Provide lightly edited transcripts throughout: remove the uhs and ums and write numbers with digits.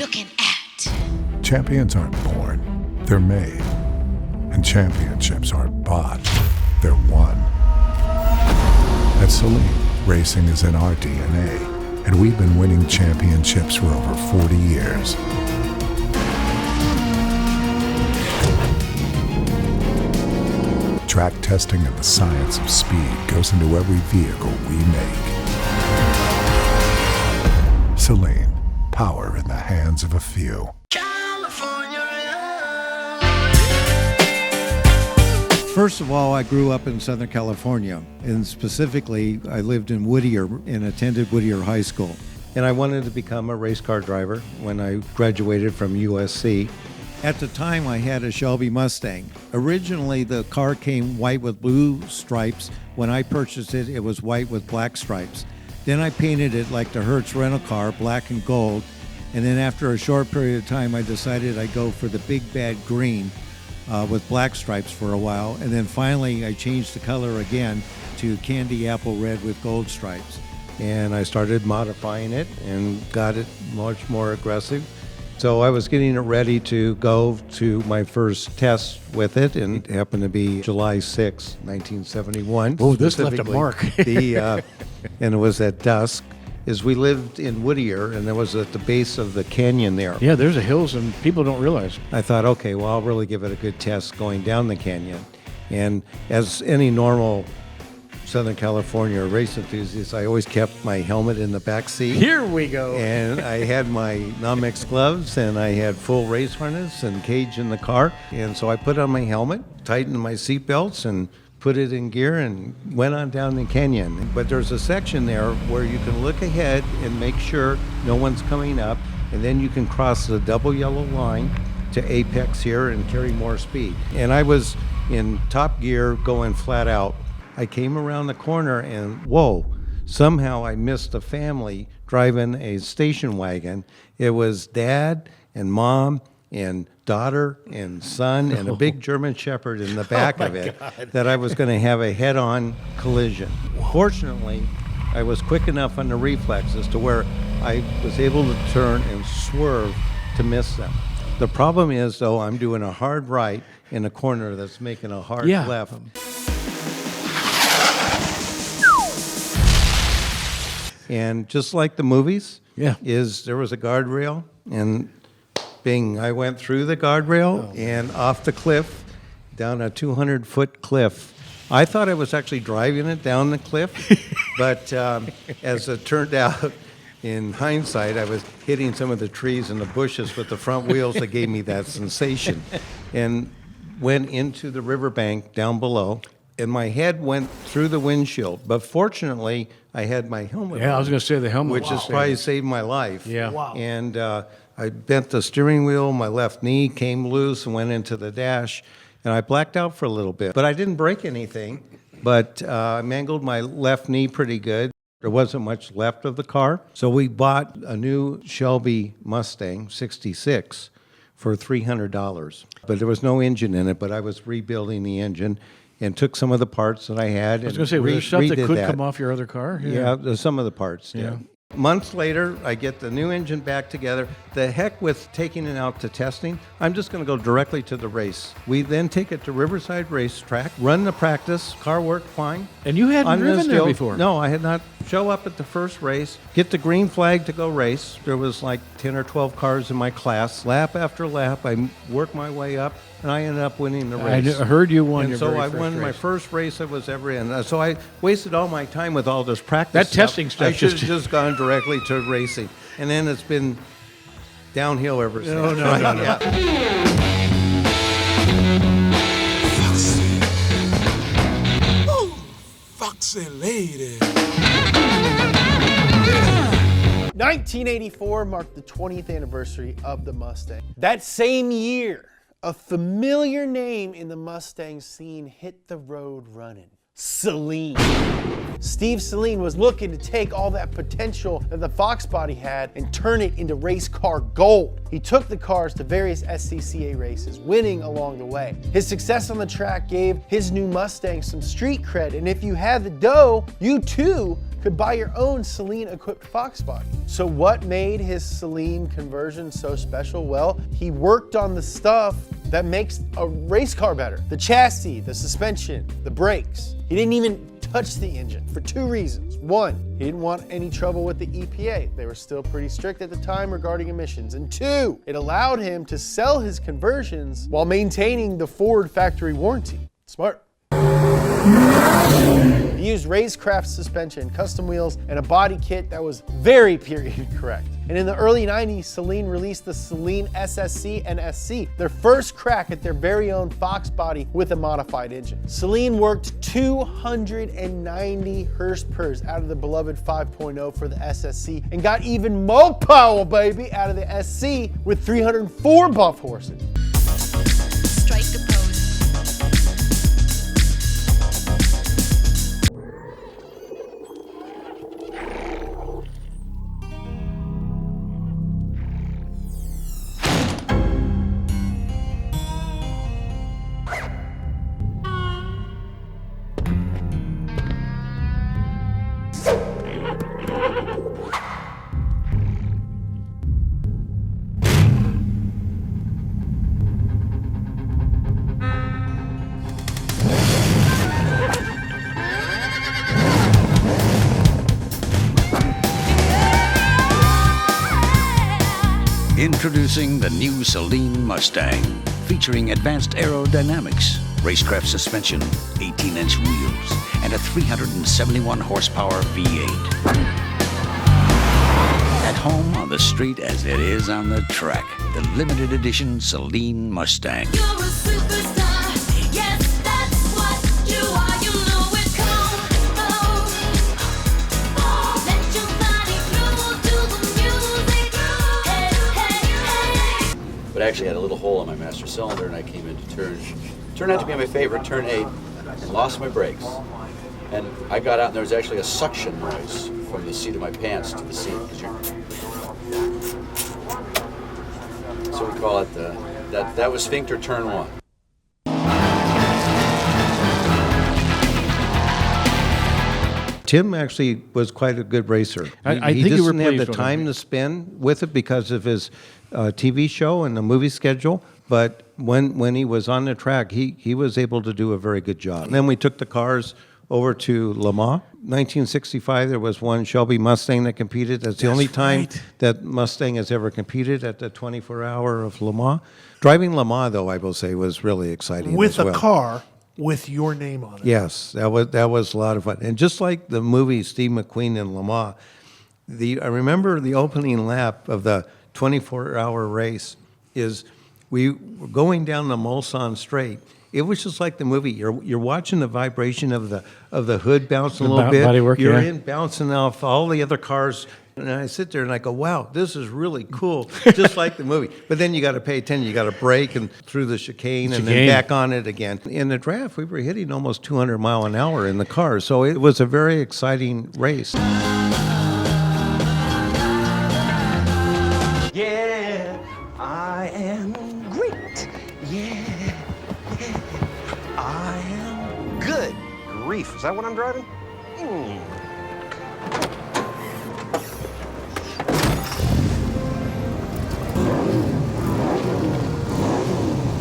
looking at? Champions aren't born, they're made. And championships aren't bought, they're won. At Saleen, racing is in our DNA, and we've been winning championships for over 40 years. Track testing and the science of speed goes into every vehicle we make. Saleen, power in the hands of a few. First of all, I grew up in Southern California, and specifically, I lived in Whittier and attended Whittier High School. And I wanted to become a race car driver when I graduated from USC. At the time, I had a Shelby Mustang. Originally, the car came white with blue stripes. When I purchased it, it was white with black stripes. Then I painted it like the Hertz rental car, black and gold. And then after a short period of time, I decided I'd go for the big bad green with black stripes for a while. And then finally, I changed the color again to candy apple red with gold stripes. And I started modifying it and got it much more aggressive. So I was getting it ready to go to my first test with it, and it happened to be July 6, 1971. Oh, this left a mark. And it was at dusk. We lived in Whittier, and it was at the base of the canyon there. Yeah, there's the hills, and people don't realize. I thought, okay, well, I'll really give it a good test going down the canyon. And as any normal Southern California race enthusiast, I always kept my helmet in the back seat. Here we go. And I had my Nomex gloves, and I had full race harness and cage in the car. And so I put on my helmet, tightened my seat belts, and put it in gear and went on down the canyon. But there's a section there where you can look ahead and make sure no one's coming up, and then you can cross the double yellow line to apex here and carry more speed. And I was in top gear going flat out. I came around the corner and whoa, somehow I missed a family driving a station wagon. It was dad and mom and daughter and son and a big German Shepherd in the back of it that I was going to have a head-on collision. Fortunately, I was quick enough on the reflexes to where I was able to turn and swerve to miss them. The problem is, though, I'm doing a hard right in a corner that's making a hard left. And just like the movies, there was a guardrail, and bing, I went through the guardrail and off the cliff, down a 200-foot cliff. I thought I was actually driving it down the cliff, but as it turned out, in hindsight, I was hitting some of the trees and the bushes with the front wheels that gave me that sensation, and went into the riverbank down below. And my head went through the windshield, but fortunately, I had my helmet. Yeah, I was going to say the helmet, which has probably saved my life. Yeah. Wow. And I bent the steering wheel. My left knee came loose and went into the dash, and I blacked out for a little bit. But I didn't break anything. But I mangled my left knee pretty good. There wasn't much left of the car, so we bought a new Shelby Mustang '66 for $300. But there was no engine in it. But I was rebuilding the engine and took some of the parts that I had. I was going to say, was there stuff that could come off your other car? Yeah, some of the parts. Yeah. Months later, I get the new engine back together. The heck with taking it out to testing. I'm just going to go directly to the race. We then take it to Riverside Racetrack, run the practice, car worked fine. And you hadn't driven there before? No, I had not. Show up at the first race, get the green flag to go race. There was like 10 or 12 cars in my class. Lap after lap, I worked my way up, and I ended up winning the race. I heard you won and your so very I first won race. my first race I was ever in. So I wasted all my time with all this practice That stuff. testing stuff I should have just gone directly to racing. And then it's been downhill ever since. No. Yeah. Foxy lady. 1984 marked the 20th anniversary of the Mustang. That same year, a familiar name in the Mustang scene hit the road running. Saleen. Steve Saleen was looking to take all that potential that the Fox body had and turn it into race car gold. He took the cars to various SCCA races, winning along the way. His success on the track gave his new Mustang some street cred, and if you had the dough, you too could buy your own Saleen-equipped Fox body. So what made his Saleen conversion so special? Well, he worked on the stuff that makes a race car better. The chassis, the suspension, the brakes. He didn't even touch the engine for two reasons. One, he didn't want any trouble with the EPA. They were still pretty strict at the time regarding emissions. And two, it allowed him to sell his conversions while maintaining the Ford factory warranty. Smart. He used racecraft suspension, custom wheels, and a body kit that was very period correct. And in the early 90s, Saleen released the Saleen SSC and SC, their first crack at their very own Fox body with a modified engine. Saleen worked 290 horsepower out of the beloved 5.0 for the SSC and got even more power, baby, out of the SC with 304 buff horses. Strike a pose. Introducing the new Saleen Mustang, featuring advanced aerodynamics, racecraft suspension, 18-inch wheels, and a 371 horsepower V8. At home on the street as it is on the track, the limited edition Saleen Mustang. You're a superstar, yes, that's what you are. You know it, come on. Let your body groove to the music. Hey, hey, hey. But I actually had a little hole in my master cylinder, and I came into turned out to be my favorite, turn 8, and lost my brakes. And I got out, and there was actually a suction noise from the seat of my pants to the seat. So we call it that was sphincter turn 1. Tim actually was quite a good racer. I He think you were doesn't have the pleased with time him. to spend with it because of his TV show and the movie schedule. But when he was on the track, he was able to do a very good job. And then we took the cars over to Le Mans. 1965, there was one Shelby Mustang that competed. That's the only time that Mustang has ever competed at the 24-hour of Le Mans. Driving Le Mans, though, I will say, was really exciting With as a well. car with your name on it. Yes, that was a lot of fun. And just like the movie Steve McQueen in Le Mans, I remember the opening lap of the 24-hour race is we were going down the Mulsanne Straight. It was just like the movie. You're watching the vibration of the hood bouncing a little bit. bodywork, You're yeah. in bouncing off all the other cars. And I sit there and I go, wow, this is really cool, just like the movie. But then you got to pay attention. You got to brake and through the chicane and then back on it again. In the draft, we were hitting almost 200 mile an hour in the car. So it was a very exciting race. Yeah, I am great. Yeah, I am good. Grief, is that what I'm driving?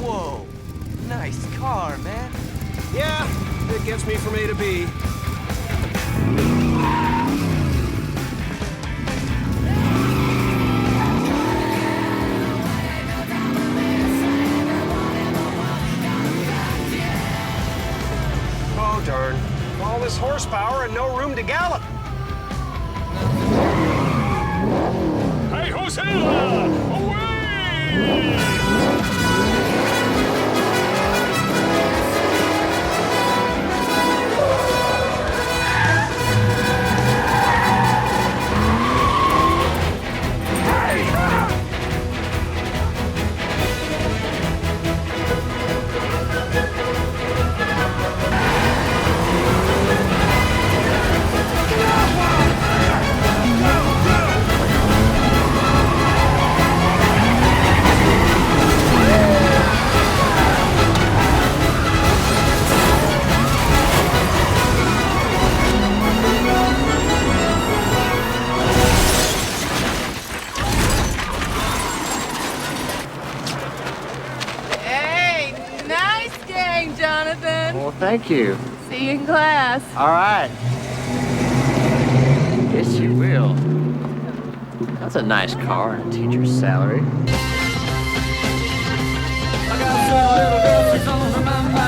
Whoa, nice car, man. Yeah, it gets me from A to B. Oh, darn. All this horsepower and no room to gallop. Hey, Hosea! Away! Well, thank you. See you in class. All right. Yes, you will. That's a nice car, a teacher's salary. I got a little girl, she's on my mind.